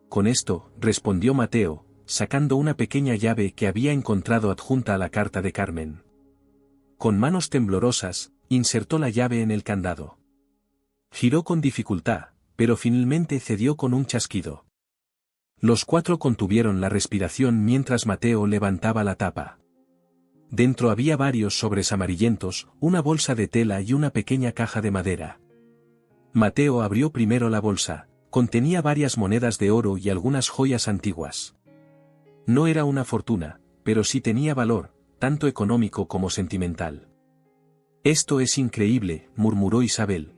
Con esto, respondió Mateo, sacando una pequeña llave que había encontrado adjunta a la carta de Carmen. Con manos temblorosas, insertó la llave en el candado. Giró con dificultad, pero finalmente cedió con un chasquido. Los cuatro contuvieron la respiración mientras Mateo levantaba la tapa. Dentro había varios sobres amarillentos, una bolsa de tela y una pequeña caja de madera. Mateo abrió primero la bolsa. Contenía varias monedas de oro y algunas joyas antiguas. No era una fortuna, pero sí tenía valor, tanto económico como sentimental. «Esto es increíble», murmuró Isabel.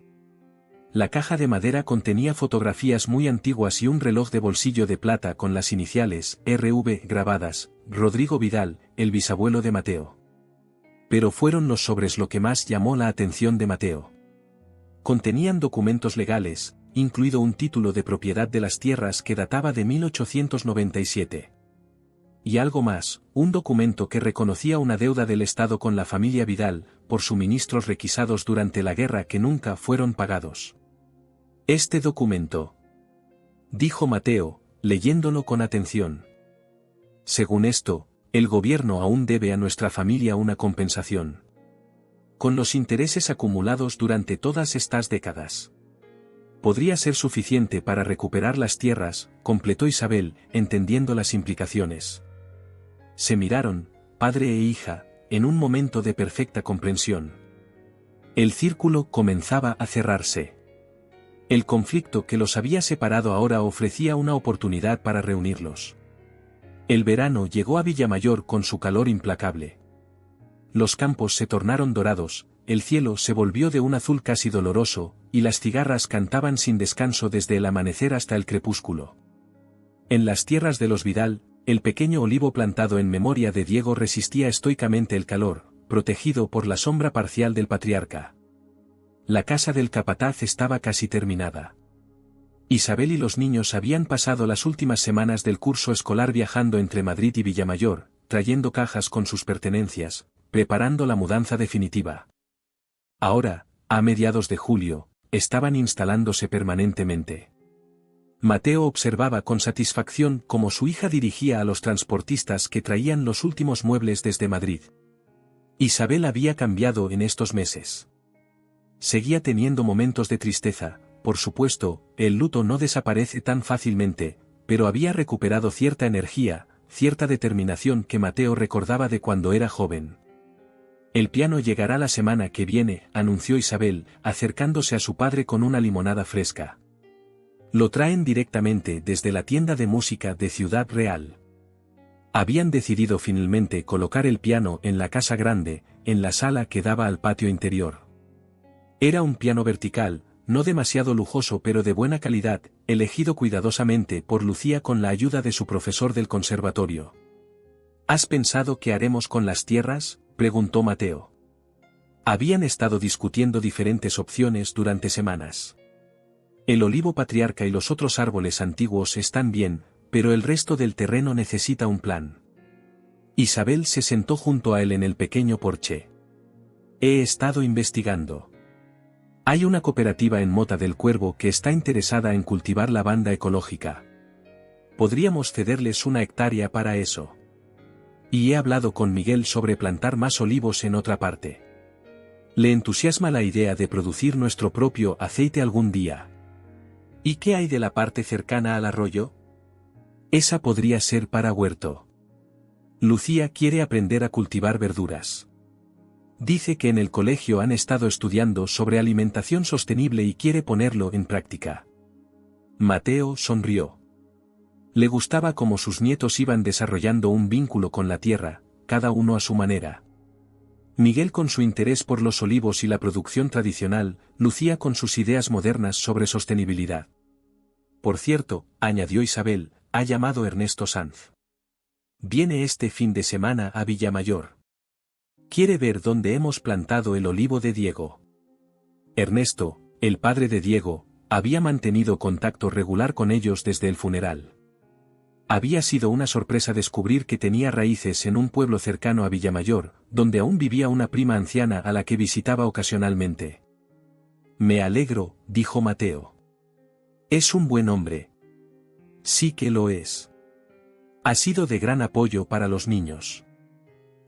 La caja de madera contenía fotografías muy antiguas y un reloj de bolsillo de plata con las iniciales RV grabadas, Rodrigo Vidal, el bisabuelo de Mateo. Pero fueron los sobres lo que más llamó la atención de Mateo. Contenían documentos legales, incluido un título de propiedad de las tierras que databa de 1897. Y algo más, un documento que reconocía una deuda del Estado con la familia Vidal, por suministros requisados durante la guerra que nunca fueron pagados. «Este documento», dijo Mateo, leyéndolo con atención. «Según esto, el gobierno aún debe a nuestra familia una compensación. Con los intereses acumulados durante todas estas décadas. Podría ser suficiente para recuperar las tierras», completó Isabel, entendiendo las implicaciones. Se miraron, padre e hija, en un momento de perfecta comprensión. El círculo comenzaba a cerrarse. El conflicto que los había separado ahora ofrecía una oportunidad para reunirlos. El verano llegó a Villamayor con su calor implacable. Los campos se tornaron dorados, el cielo se volvió de un azul casi doloroso, y las cigarras cantaban sin descanso desde el amanecer hasta el crepúsculo. En las tierras de los Vidal, el pequeño olivo plantado en memoria de Diego resistía estoicamente el calor, protegido por la sombra parcial del patriarca. La casa del capataz estaba casi terminada. Isabel y los niños habían pasado las últimas semanas del curso escolar viajando entre Madrid y Villamayor, trayendo cajas con sus pertenencias, preparando la mudanza definitiva. Ahora, a mediados de julio, estaban instalándose permanentemente. Mateo observaba con satisfacción cómo su hija dirigía a los transportistas que traían los últimos muebles desde Madrid. Isabel había cambiado en estos meses. Seguía teniendo momentos de tristeza, por supuesto, el luto no desaparece tan fácilmente, pero había recuperado cierta energía, cierta determinación que Mateo recordaba de cuando era joven. «El piano llegará la semana que viene», anunció Isabel, acercándose a su padre con una limonada fresca. «Lo traen directamente desde la tienda de música de Ciudad Real». Habían decidido finalmente colocar el piano en la casa grande, en la sala que daba al patio interior. Era un piano vertical, no demasiado lujoso pero de buena calidad, elegido cuidadosamente por Lucía con la ayuda de su profesor del conservatorio. «¿Has pensado qué haremos con las tierras?», preguntó Mateo. Habían estado discutiendo diferentes opciones durante semanas. «El olivo patriarca y los otros árboles antiguos están bien, pero el resto del terreno necesita un plan». Isabel se sentó junto a él en el pequeño porche. «He estado investigando. Hay una cooperativa en Mota del Cuervo que está interesada en cultivar lavanda ecológica. Podríamos cederles 1 hectárea para eso. Y he hablado con Miguel sobre plantar más olivos en otra parte. Le entusiasma la idea de producir nuestro propio aceite algún día». «¿Y qué hay de la parte cercana al arroyo?». «Esa podría ser para huerto. Lucía quiere aprender a cultivar verduras. Dice que en el colegio han estado estudiando sobre alimentación sostenible y quiere ponerlo en práctica». Mateo sonrió. Le gustaba cómo sus nietos iban desarrollando un vínculo con la tierra, cada uno a su manera. Miguel con su interés por los olivos y la producción tradicional, Lucía con sus ideas modernas sobre sostenibilidad. «Por cierto», añadió Isabel, «ha llamado Ernesto Sanz. Viene este fin de semana a Villamayor. Quiere ver dónde hemos plantado el olivo de Diego». Ernesto, el padre de Diego, había mantenido contacto regular con ellos desde el funeral. Había sido una sorpresa descubrir que tenía raíces en un pueblo cercano a Villamayor, donde aún vivía una prima anciana a la que visitaba ocasionalmente. Me alegro, dijo Mateo. Es un buen hombre. Sí que lo es. Ha sido de gran apoyo para los niños.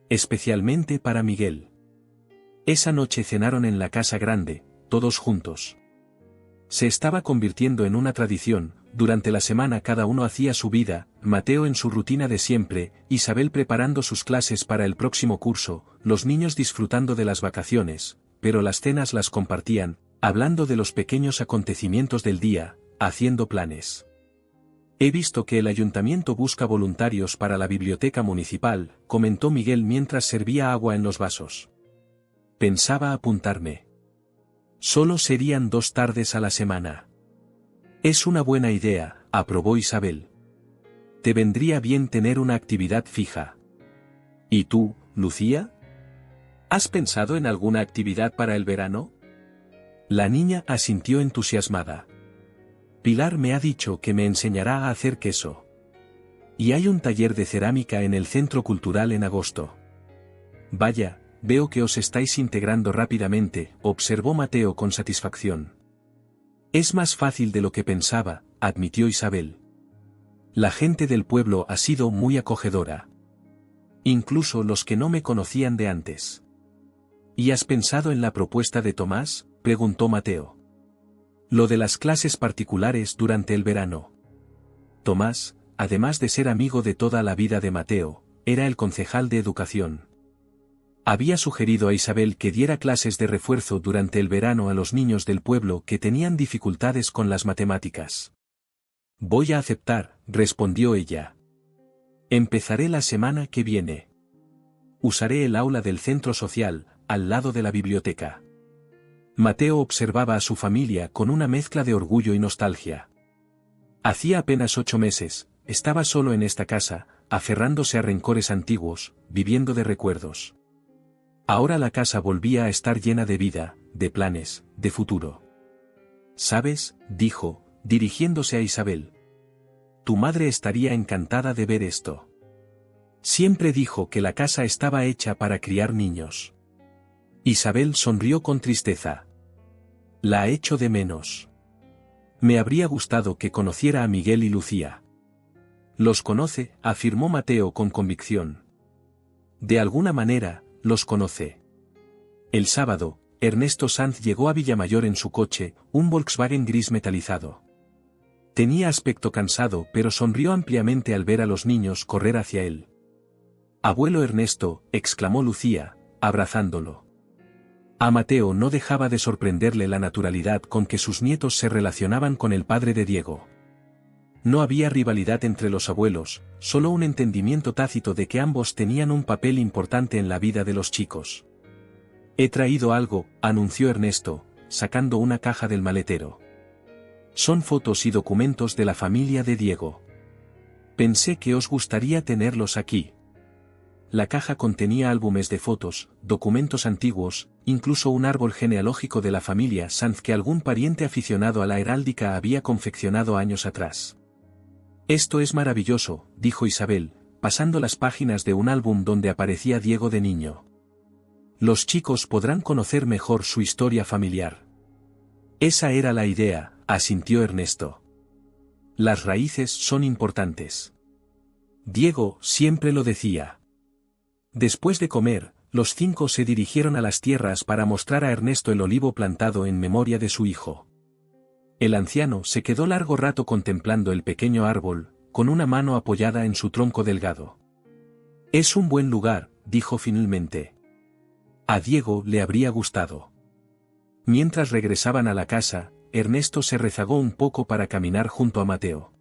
Especialmente para Miguel. Esa noche cenaron en la casa grande, todos juntos. Se estaba convirtiendo en una tradición, durante la semana cada uno hacía su vida, Mateo en su rutina de siempre, Isabel preparando sus clases para el próximo curso, los niños disfrutando de las vacaciones, pero las cenas las compartían, hablando de los pequeños acontecimientos del día, haciendo planes. He visto que el ayuntamiento busca voluntarios para la biblioteca municipal, comentó Miguel mientras servía agua en los vasos. Pensaba apuntarme. Solo serían 2 tardes a la semana. Es una buena idea, aprobó Isabel. Te vendría bien tener una actividad fija. ¿Y tú, Lucía? ¿Has pensado en alguna actividad para el verano? La niña asintió entusiasmada. Pilar me ha dicho que me enseñará a hacer queso. Y hay un taller de cerámica en el Centro Cultural en agosto. Vaya, veo que os estáis integrando rápidamente, observó Mateo con satisfacción. Es más fácil de lo que pensaba, admitió Isabel. La gente del pueblo ha sido muy acogedora. Incluso los que no me conocían de antes. ¿Y has pensado en la propuesta de Tomás?, preguntó Mateo. Lo de las clases particulares durante el verano. Tomás, además de ser amigo de toda la vida de Mateo, era el concejal de educación. Había sugerido a Isabel que diera clases de refuerzo durante el verano a los niños del pueblo que tenían dificultades con las matemáticas. Voy a aceptar, respondió ella. Empezaré la semana que viene. Usaré el aula del centro social, al lado de la biblioteca. Mateo observaba a su familia con una mezcla de orgullo y nostalgia. Hacía apenas 8 meses, estaba solo en esta casa, aferrándose a rencores antiguos, viviendo de recuerdos. Ahora la casa volvía a estar llena de vida, de planes, de futuro. ¿Sabes?, dijo, dirigiéndose a Isabel. Tu madre estaría encantada de ver esto. Siempre dijo que la casa estaba hecha para criar niños. Isabel sonrió con tristeza. La echo de menos. Me habría gustado que conociera a Miguel y Lucía. Los conoce, afirmó Mateo con convicción. De alguna manera, los conoce. El sábado, Ernesto Sanz llegó a Villamayor en su coche, un Volkswagen gris metalizado. Tenía aspecto cansado pero sonrió ampliamente al ver a los niños correr hacia él. Abuelo Ernesto, exclamó Lucía, abrazándolo. A Mateo no dejaba de sorprenderle la naturalidad con que sus nietos se relacionaban con el padre de Diego. No había rivalidad entre los abuelos, solo un entendimiento tácito de que ambos tenían un papel importante en la vida de los chicos. He traído algo, anunció Ernesto, sacando una caja del maletero. Son fotos y documentos de la familia de Diego. Pensé que os gustaría tenerlos aquí. La caja contenía álbumes de fotos, documentos antiguos, incluso un árbol genealógico de la familia Sanz que algún pariente aficionado a la heráldica había confeccionado años atrás. Esto es maravilloso, dijo Isabel, pasando las páginas de un álbum donde aparecía Diego de niño. Los chicos podrán conocer mejor su historia familiar. Esa era la idea, asintió Ernesto. Las raíces son importantes. Diego siempre lo decía. Después de comer, los 5 se dirigieron a las tierras para mostrar a Ernesto el olivo plantado en memoria de su hijo. El anciano se quedó largo rato contemplando el pequeño árbol, con una mano apoyada en su tronco delgado. Es un buen lugar, dijo finalmente. A Diego le habría gustado. Mientras regresaban a la casa, Ernesto se rezagó un poco para caminar junto a Mateo.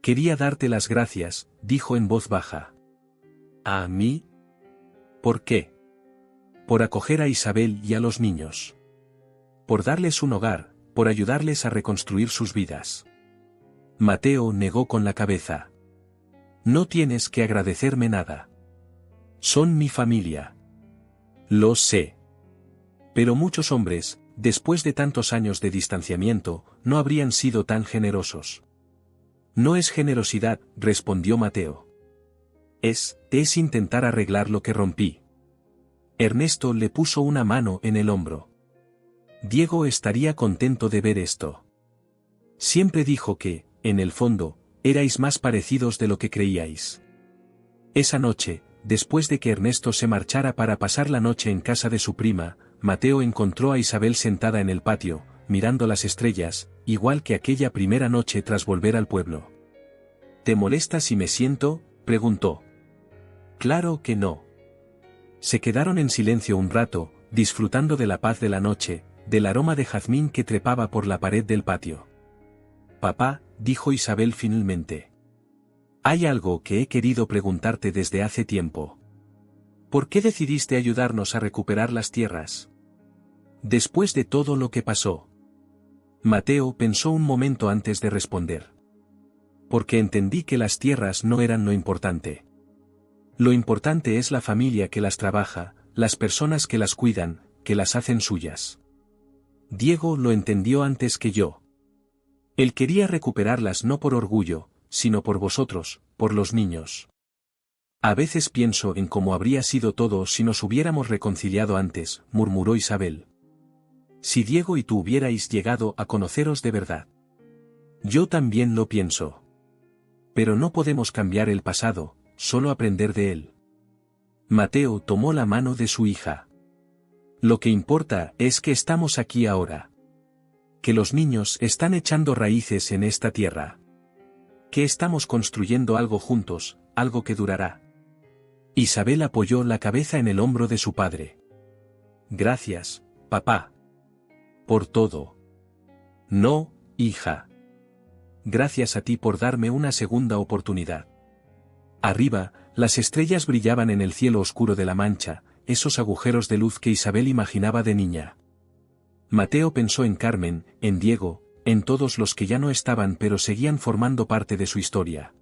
Quería darte las gracias, dijo en voz baja. ¿A mí? ¿Por qué? Por acoger a Isabel y a los niños. Por darles un hogar, por ayudarles a reconstruir sus vidas. Mateo negó con la cabeza. No tienes que agradecerme nada. Son mi familia. Lo sé. Pero muchos hombres, después de tantos años de distanciamiento, no habrían sido tan generosos. No es generosidad, respondió Mateo. Es intentar arreglar lo que rompí. Ernesto le puso una mano en el hombro. Diego estaría contento de ver esto. Siempre dijo que, en el fondo, erais más parecidos de lo que creíais. Esa noche, después de que Ernesto se marchara para pasar la noche en casa de su prima, Mateo encontró a Isabel sentada en el patio, mirando las estrellas, igual que aquella primera noche tras volver al pueblo. ¿Te molesta si me siento?, preguntó. Claro que no. Se quedaron en silencio un rato, disfrutando de la paz de la noche, del aroma de jazmín que trepaba por la pared del patio. Papá, dijo Isabel finalmente. Hay algo que he querido preguntarte desde hace tiempo. ¿Por qué decidiste ayudarnos a recuperar las tierras? Después de todo lo que pasó. Mateo pensó un momento antes de responder. Porque entendí que las tierras no eran lo importante. Lo importante es la familia que las trabaja, las personas que las cuidan, que las hacen suyas. Diego lo entendió antes que yo. Él quería recuperarlas no por orgullo, sino por vosotros, por los niños. A veces pienso en cómo habría sido todo si nos hubiéramos reconciliado antes, murmuró Isabel. Si Diego y tú hubierais llegado a conoceros de verdad. Yo también lo pienso. Pero no podemos cambiar el pasado, solo aprender de él. Mateo tomó la mano de su hija. Lo que importa es que estamos aquí ahora. Que los niños están echando raíces en esta tierra. Que estamos construyendo algo juntos, algo que durará. Isabel apoyó la cabeza en el hombro de su padre. Gracias, papá. Por todo. No, hija. Gracias a ti por darme una segunda oportunidad. Arriba, las estrellas brillaban en el cielo oscuro de la Mancha, esos agujeros de luz que Isabel imaginaba de niña. Mateo pensó en Carmen, en Diego, en todos los que ya no estaban pero seguían formando parte de su historia.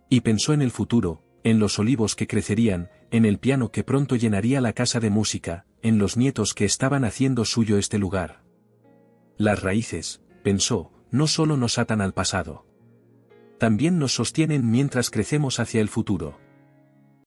Y pensó en el futuro, en los olivos que crecerían, en el piano que pronto llenaría la casa de música, en los nietos que estaban haciendo suyo este lugar. Las raíces, pensó, no solo nos atan al pasado. También nos sostienen mientras crecemos hacia el futuro.